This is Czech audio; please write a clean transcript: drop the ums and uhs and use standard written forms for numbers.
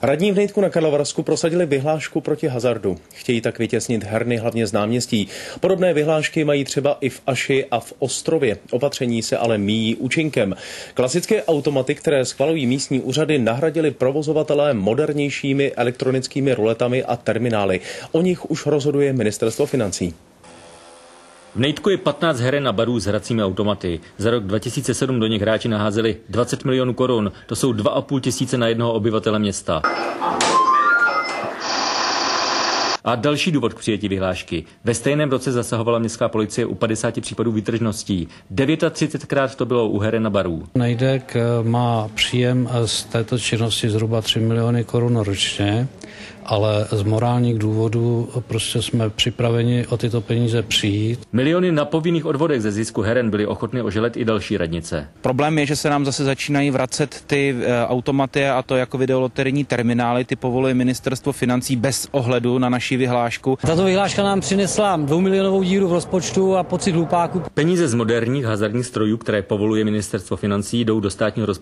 Radní v Nejtku na Karlovarsku prosadili vyhlášku proti hazardu. Chtějí tak vytěsnit herny hlavně z náměstí. Podobné vyhlášky mají třeba i v Aši a v Ostrově. Opatření se ale míjí účinkem. Klasické automaty, které schvalují místní úřady, nahradili provozovatelé modernějšími elektronickými ruletami a terminály. O nich už rozhoduje Ministerstvo financí. V Nejtku je 15 heren a barů s hracími automaty. Za rok 2007 do nich hráči naházeli 20 milionů korun. To jsou 2,5 tisíce na jednoho obyvatele města. A další důvod k přijetí vyhlášky. Ve stejném roce zasahovala městská policie u 50 případů výtržností. 39krát to bylo u heren a barů. Nejdek má příjem z této činnosti zhruba 3 miliony korun ročně, ale z morálních důvodů prostě jsme připraveni o tyto peníze přijít. Miliony na povinných odvodech ze zisku heren byly ochotny oželet i další radnice. Problém je, že se nám zase začínají vracet ty automaty, a to jako videoloterijní terminály, ty povoluje Ministerstvo financí bez ohledu na naši vyhlášku. Tato vyhláška nám přinesla 2 milionovou díru v rozpočtu a pocit hlupáku. Peníze z moderních hazardních strojů, které povoluje Ministerstvo financí, jdou do státního rozpočtu